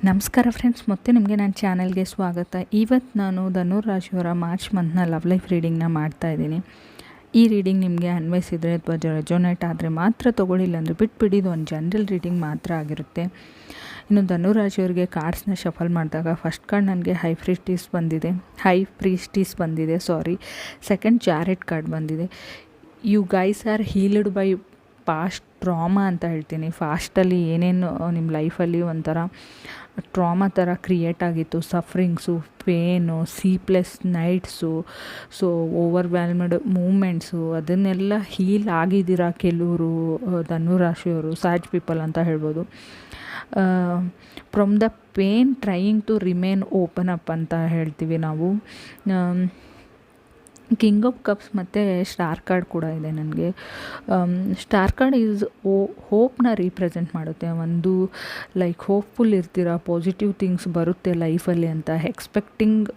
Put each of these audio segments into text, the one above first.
ನಮಸ್ಕಾರ ಫ್ರೆಂಡ್ಸ್, ಮತ್ತೆ ನಿಮಗೆ ನನ್ನ ಚಾನಲ್ಗೆ ಸ್ವಾಗತ. ಇವತ್ತು ನಾನು ಧನುರಾಶಿಯವರ ಮಾರ್ಚ್ ಮಂತ್ನ ಲವ್ ಲೈಫ್ ರೀಡಿಂಗ್ನ ಮಾಡ್ತಾಯಿದ್ದೀನಿ. ಈ ರೀಡಿಂಗ್ ನಿಮಗೆ ಅನ್ವಯಿಸಿದರೆ ಅಥವಾ ರೆಜೊನೇಟ್ ಆದರೆ ಮಾತ್ರ ತೊಗೊಳ್ಳಿಲ್ಲ ಅಂದರೆ ಬಿಟ್ಬಿಡಿ. ಇದು ಒಂದು ಜನರಲ್ ರೀಡಿಂಗ್ ಮಾತ್ರ ಆಗಿರುತ್ತೆ. ಇನ್ನು ಧನುರಾಶಿಯವರಿಗೆ ಕಾರ್ಡ್ಸ್ನ ಶಫಲ್ ಮಾಡಿದಾಗ ಫಸ್ಟ್ ಕಾರ್ಡ್ ನನಗೆ ಹೈ ಪ್ರೀಸ್ಟೀಸ್ ಬಂದಿದೆ. ಸೆಕೆಂಡ್ ಚಾರೆಟ್ ಕಾರ್ಡ್ ಬಂದಿದೆ. You guys are healed by past trauma ಅಂತ ಹೇಳ್ತೀನಿ. ಫಾಸ್ಟಲ್ಲಿ ಏನೇನು ನಿಮ್ಮ ಲೈಫಲ್ಲಿ ಒಂಥರ ಟ್ರಾಮಾ ಥರ ಕ್ರಿಯೇಟ್ ಆಗಿತ್ತು, sufferings, pain, sleepless nights, so overwhelmed moments, ಅದನ್ನೆಲ್ಲ ಹೀಲ್ ಆಗಿದ್ದೀರಾ ಕೆಲವರು ಧನುರಾಶಿಯವರು, ಸ್ಯಾಡ್ ಪೀಪಲ್ ಅಂತ ಹೇಳ್ಬೋದು. From the pain trying to remain open up ಅಂತ ಹೇಳ್ತೀವಿ ನಾವು. ಕಿಂಗ್ ಆಫ್ ಕಪ್ಸ್ ಮತ್ತು ಸ್ಟಾರ್ ಕಾರ್ಡ್ ಕೂಡ ಇದೆ ನನಗೆ. ಸ್ಟಾರ್ ಕಾರ್ಡ್ ಈಸ್ ಹೋಪ್ನ ರೀಪ್ರೆಸೆಂಟ್ ಮಾಡುತ್ತೆ. ಒಂದು ಲೈಕ್ ಹೋಪ್ಫುಲ್ ಇರ್ತೀರ, ಪಾಸಿಟಿವ್ ಥಿಂಗ್ಸ್ ಬರುತ್ತೆ ಲೈಫಲ್ಲಿ ಅಂತ ಎಕ್ಸ್ಪೆಕ್ಟಿಂಗ್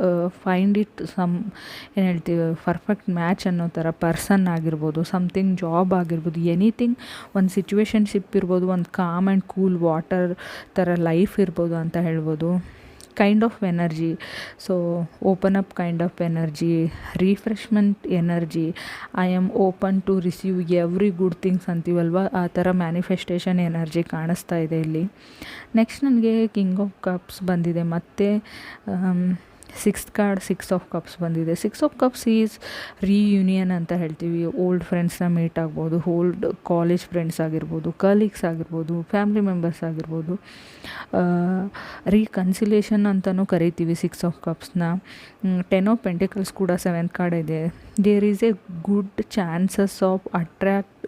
ಫೈಂಡ್ ಇಟ್ ಏನು ಹೇಳ್ತೀವಿ ಪರ್ಫೆಕ್ಟ್ ಮ್ಯಾಚ್ ಅನ್ನೋ ಥರ ಪರ್ಸನ್ ಆಗಿರ್ಬೋದು, ಸಮಥಿಂಗ್ ಜಾಬ್ ಆಗಿರ್ಬೋದು, ಎನಿಥಿಂಗ್, ಒಂದು ಸಿಚುವೇಶನ್ಶಿಪ್ ಇರ್ಬೋದು, ಒಂದು ಕಾಮ್ ಆ್ಯಂಡ್ ಕೂಲ್ ವಾಟರ್ ಥರ ಲೈಫ್ ಇರ್ಬೋದು ಅಂತ ಹೇಳ್ಬೋದು. Kind of energy, so open up kind of energy, refreshment energy, I am open to receive every good things ಅಂತೀವಲ್ವ, ಆ ಥರ ಮ್ಯಾನಿಫೆಸ್ಟೇಷನ್ ಎನರ್ಜಿ ಕಾಣಿಸ್ತಾ ಇದೆ ಇಲ್ಲಿ. ನೆಕ್ಸ್ಟ್ ನನಗೆ ಕಿಂಗ್ ಆಫ್ ಕಪ್ಸ್ ಬಂದಿದೆ. ಮತ್ತು sixth card six of cups ಬಂದಿದೆ. Six of cups is reunion ಅಂತ ಹೇಳ್ತೀವಿ. ಓಲ್ಡ್ ಫ್ರೆಂಡ್ಸ್ನ ಮೀಟ್ ಆಗ್ಬೋದು, ಓಲ್ಡ್ ಕಾಲೇಜ್ ಫ್ರೆಂಡ್ಸ್ ಆಗಿರ್ಬೋದು, ಕಲೀಗ್ಸ್ ಆಗಿರ್ಬೋದು, ಫ್ಯಾಮಿಲಿ ಮೆಂಬರ್ಸ್ ಆಗಿರ್ಬೋದು. ರೀಕನ್ಸಿಲೇಷನ್ ಅಂತಲೂ ಕರಿತೀವಿ ಸಿಕ್ಸ್ ಆಫ್ ಕಪ್ಸ್ನ. ಟೆನ್ ಆಫ್ ಪೆಂಟಿಕಲ್ಸ್ ಕೂಡ ಸೆವೆಂತ್ ಕಾರ್ಡ್ ಇದೆ. There is a good chances of attract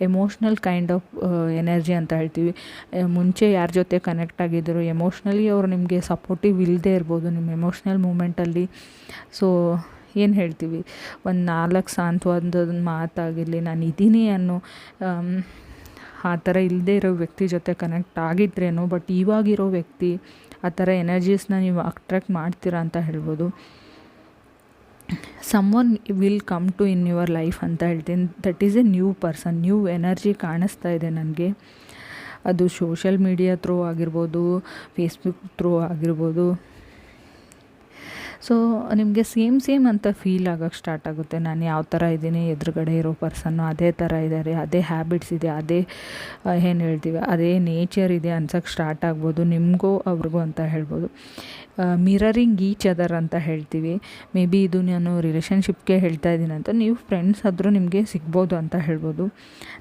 emotional kind of energy ಅಂತ ಹೇಳ್ತೀವಿ. ಮುಂಚೆ ಯಾರ ಜೊತೆ ಕನೆಕ್ಟ್ ಆಗಿದ್ದರು, ಎಮೋಷ್ನಲಿ ಅವರು ನಿಮಗೆ ಸಪೋರ್ಟಿವ್ ಇಲ್ಲದೆ ಇರ್ಬೋದು ನಿಮ್ಮ ಎಮೋಷ್ನಲ್ ಮೂಮೆಂಟಲ್ಲಿ. ಸೊ ಏನು ಹೇಳ್ತೀವಿ, ಒಂದು 4 ಸಾಂತ್ವನದ ಮಾತಾಗಿರಲಿ, ನಾನು ಇದ್ದೀನಿ ಅನ್ನೋ ಆ ಥರ ಇಲ್ಲದೆ ಇರೋ ವ್ಯಕ್ತಿ ಜೊತೆ ಕನೆಕ್ಟ್ ಆಗಿದ್ರೇನೋ, ಬಟ್ ಇವಾಗಿರೋ ವ್ಯಕ್ತಿ ಆ ಥರ ಎನರ್ಜೀಸ್ನ ನೀವು ಅಟ್ರ್ಯಾಕ್ಟ್ ಮಾಡ್ತೀರಾ ಅಂತ ಹೇಳ್ಬೋದು. Someone will come to in your life ಅಂತ ಹೇಳ್ತೀನಿ. That is a new person, new energy ಕಾಣಿಸ್ತಾ ಇದೆ ನನಗೆ. ಅದು ಸೋಷಲ್ ಮೀಡಿಯಾ ಥ್ರೂ ಆಗಿರ್ಬೋದು, ಫೇಸ್ಬುಕ್ ಥ್ರೂ ಆಗಿರ್ಬೋದು. ಸೊ ನಿಮಗೆ ಸೇಮ್ ಅಂತ ಫೀಲ್ ಆಗೋಕ್ಕೆ ಸ್ಟಾರ್ಟ್ ಆಗುತ್ತೆ. ನಾನು ಯಾವ ಥರ ಇದ್ದೀನಿ, ಎದುರುಗಡೆ ಇರೋ ಪರ್ಸನ್ನು ಅದೇ ಥರ ಇದ್ದಾರೆ, ಅದೇ ಹ್ಯಾಬಿಟ್ಸ್ ಇದೆ, ಅದೇ ಏನು ಹೇಳ್ತೀವಿ ಅದೇ ನೇಚರ್ ಇದೆ ಅನ್ಸೋಕ್ಕೆ ಸ್ಟಾರ್ಟ್ ಆಗ್ಬೋದು ನಿಮಗೂ ಅವ್ರಿಗೂ ಅಂತ ಹೇಳ್ಬೋದು. ಮಿರರಿಂಗ್ ಈಚ್ ಅದರ್ ಅಂತ ಹೇಳ್ತೀವಿ. ಮೇ ಬಿ ಇದು ನಾನು ರಿಲೇಷನ್ಶಿಪ್ಗೆ ಹೇಳ್ತಾ ಇದ್ದೀನಿ ಅಂತ, ನೀವು ಫ್ರೆಂಡ್ಸ್ ಆದರೂ ನಿಮಗೆ ಸಿಗ್ಬೋದು ಅಂತ ಹೇಳ್ಬೋದು.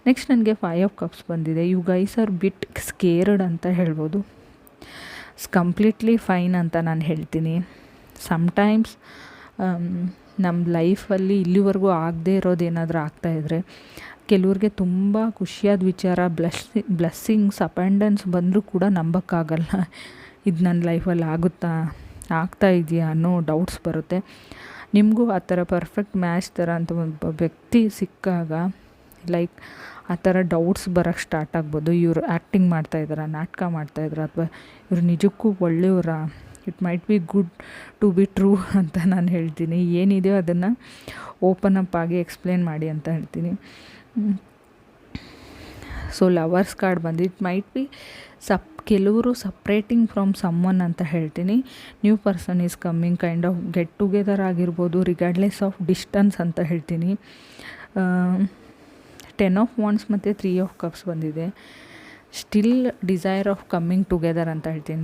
ನೆಕ್ಸ್ಟ್ ನನಗೆ 5 ಆಫ್ ಕಪ್ಸ್ ಬಂದಿದೆ. You guys are bit scared ಅಂತ ಹೇಳ್ಬೋದು. ಕಂಪ್ಲೀಟ್ಲಿ ಫೈನ್ ಅಂತ ನಾನು ಹೇಳ್ತೀನಿ. ಸಮ್ಟೈಮ್ಸ್ ನಮ್ಮ ಲೈಫಲ್ಲಿ ಇಲ್ಲಿವರೆಗೂ ಆಗದೇ ಇರೋದೇನಾದರೂ ಆಗ್ತಾಯಿದ್ರೆ ಕೆಲವ್ರಿಗೆ ತುಂಬ ಖುಷಿಯಾದ ವಿಚಾರ, ಬ್ಲೆಸ್ಸಿಂಗ್ಸ್ ಅಪೆಂಡೆನ್ಸ್ ಬಂದರೂ ಕೂಡ ನಂಬೋಕ್ಕಾಗಲ್ಲ. ಇದು ನನ್ನ ಲೈಫಲ್ಲಿ ಆಗ್ತಾ ಇದೆಯಾ ಅನ್ನೋ ಡೌಟ್ಸ್ ಬರುತ್ತೆ. ನಿಮಗೂ ಆ ಥರ ಪರ್ಫೆಕ್ಟ್ ಮ್ಯಾಚ್ ಥರ ಅಂತ ಒಬ್ಬ ವ್ಯಕ್ತಿ ಸಿಕ್ಕಾಗ ಲೈಕ್ ಆ ಥರ ಡೌಟ್ಸ್ ಬರೋಕ್ಕೆ ಸ್ಟಾರ್ಟ್ ಆಗ್ಬೋದು. ಇವರು ಆ್ಯಕ್ಟಿಂಗ್ ಮಾಡ್ತಾಯಿದ್ದಾರಾ, ನಾಟಕ ಮಾಡ್ತಾಯಿದ್ದಾರಾ, ಅಥವಾ ಇವರು ನಿಜಕ್ಕೂ ಒಳ್ಳೆಯವರ, it might be good to be true ಅಂತ ನಾನು ಹೇಳ್ತೀನಿ. ಏನಿದೆಯೋ ಅದನ್ನು ಓಪನ್ ಅಪ್ ಆಗಿ ಎಕ್ಸ್ಪ್ಲೇನ್ ಮಾಡಿ ಅಂತ ಹೇಳ್ತೀನಿ. ಸೊ ಲವರ್ಸ್ ಕಾರ್ಡ್ ಬಂದು ಇಟ್ ಮೈಟ್ ಬಿ ಕೆಲವರು ಸಪ್ರೇಟಿಂಗ್ ಫ್ರಮ್ ಸಮ್ವನ್ ಅಂತ ಹೇಳ್ತೀನಿ. New person is coming, kind of get together ಆಗಿರ್ಬೋದು, ರಿಗಾರ್ಡ್ಲೆಸ್ ಆಫ್ ಡಿಸ್ಟನ್ಸ್ ಅಂತ ಹೇಳ್ತೀನಿ. 10 ಆಫ್ ವಾಂಡ್ಸ್ ಮತ್ತು 3 ಆಫ್ ಕಪ್ಸ್ ಬಂದಿದೆ. Still desire of coming together ಅಂತ ಹೇಳ್ತೀನಿ.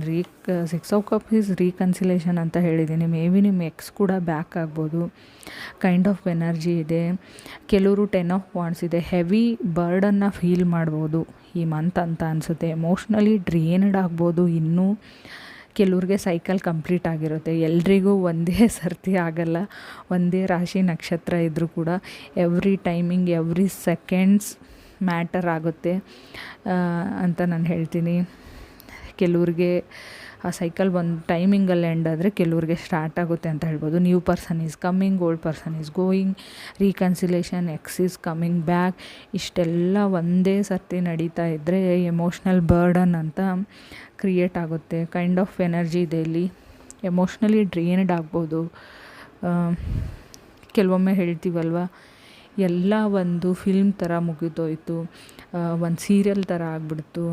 6 ಆಫ್ ಕಪ್ ಈಸ್ ರೀಕನ್ಸಿಲೇಷನ್ ಅಂತ ಹೇಳಿದ್ದೀನಿ. ಮೇ ಬಿ ನಿಮ್ಮ ಎಕ್ಸ್ ಕೂಡ ಬ್ಯಾಕ್ ಆಗ್ಬೋದು. ಕೈಂಡ್ ಆಫ್ ಎನರ್ಜಿ ಇದೆ. ಕೆಲವರು 10 ಆಫ್ ವಾಂಡ್ಸ್ ಇದೆ. ಹೆವಿ ಬರ್ಡನ್ನು ಫೀಲ್ ಮಾಡ್ಬೋದು ಈ ಮಂತ್ ಅಂತ ಅನಿಸುತ್ತೆ. ಎಮೋಷ್ನಲಿ ಡ್ರೈನ್ಡ್ ಆಗ್ಬೋದು. ಇನ್ನೂ ಕೆಲವ್ರಿಗೆ ಸೈಕಲ್ ಕಂಪ್ಲೀಟ್ ಆಗಿರುತ್ತೆ. ಎಲ್ರಿಗೂ ಒಂದೇ ಸರ್ತಿ ಆಗಲ್ಲ, ಒಂದೇ ರಾಶಿ ನಕ್ಷತ್ರ ಇದ್ದರೂ ಕೂಡ every timing, every seconds matter ಆಗುತ್ತೆ ಅಂತ ನಾನು ಹೇಳ್ತೀನಿ. ಕೆಲವ್ರಿಗೆ ಆ ಸೈಕಲ್ ಒಂದು ಟೈಮಿಂಗಲ್ಲಿ ಎಂಡ್ ಆದರೆ ಕೆಲವ್ರಿಗೆ ಸ್ಟಾರ್ಟ್ ಆಗುತ್ತೆ ಅಂತ ಹೇಳ್ಬೋದು. New person is coming, old person is going, reconciliation, X is coming back. ಇಷ್ಟೆಲ್ಲ ಒಂದೇ ಸರ್ತಿ ನಡೀತಾ ಇದ್ದರೆ ಎಮೋಷ್ನಲ್ ಬರ್ಡನ್ ಅಂತ ಕ್ರಿಯೇಟ್ ಆಗುತ್ತೆ. ಕೈಂಡ್ ಆಫ್ ಎನರ್ಜಿ ಇದೆ ಇಲ್ಲಿ. ಎಮೋಷ್ನಲಿ ಡ್ರೈನ್ಡ್ ಆಗ್ಬೋದು. ಕೆಲವೊಮ್ಮೆ ಹೇಳ್ತೀವಲ್ವ, ಎಲ್ಲ ಒಂದು ಫಿಲ್ಮ್ ಥರ ಮುಗಿದೋಯ್ತು, ಒಂದು ಸೀರಿಯಲ್ ಥರ ಆಗಿಬಿಡ್ತು.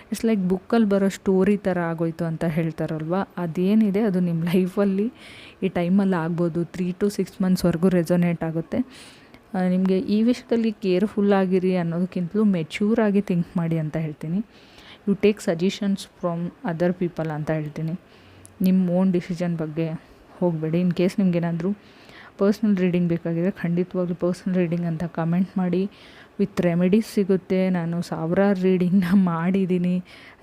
ಇಟ್ಸ್ ಲೈಕ್ ಬುಕ್ಕಲ್ಲಿ ಬರೋ ಸ್ಟೋರಿ ಥರ ಆಗೋಯ್ತು ಅಂತ ಹೇಳ್ತಾರಲ್ವ, ಅದೇನಿದೆ ಅದು ನಿಮ್ಮ ಲೈಫಲ್ಲಿ ಈ ಟೈಮಲ್ಲಿ ಆಗ್ಬೋದು. 3 to 6 ಮಂತ್ಸ್ವರೆಗೂ ರೆಸೊನೇಟ್ ಆಗುತ್ತೆ. ನಿಮಗೆ ಈ ವಿಷಯದಲ್ಲಿ ಕೇರ್ಫುಲ್ಲಾಗಿರಿ ಅನ್ನೋದಕ್ಕಿಂತಲೂ ಮೆಚ್ಯೂರಾಗಿ ಥಿಂಕ್ ಮಾಡಿ ಅಂತ ಹೇಳ್ತೀನಿ. You take suggestions from other people ಅಂತ ಹೇಳ್ತೀನಿ. ನಿಮ್ಮ ಓನ್ ಡಿಸಿಷನ್ ಬಗ್ಗೆ ಹೋಗಬೇಡಿ. ಇನ್ ಕೇಸ್ ನಿಮ್ಗೇನಾದರೂ ಪರ್ಸ್ನಲ್ ರೀಡಿಂಗ್ ಬೇಕಾಗಿದ್ರೆ ಖಂಡಿತವಾಗ್ಲೂ ಪರ್ಸ್ನಲ್ ರೀಡಿಂಗ್ ಅಂತ ಕಮೆಂಟ್ ಮಾಡಿ. ವಿತ್ ರೆಮಿಡೀಸ್ ಸಿಗುತ್ತೆ. ನಾನು ಸಾವಿರಾರು ರೀಡಿಂಗ್ನ ಮಾಡಿದ್ದೀನಿ,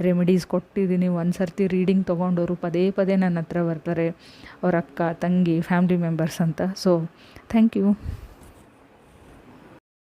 ರೆಮಿಡೀಸ್ ಕೊಟ್ಟಿದ್ದೀನಿ. ಒಂದು ಸರ್ತಿ ರೀಡಿಂಗ್ ತೊಗೊಂಡವರು ಪದೇ ಪದೇ ನನ್ನ ಹತ್ರ ಬರ್ತಾರೆ, ಅವ್ರ ಅಕ್ಕ, ತಂಗಿ, ಫ್ಯಾಮಿಲಿ ಮೆಂಬರ್ಸ್ ಅಂತ. So thank you.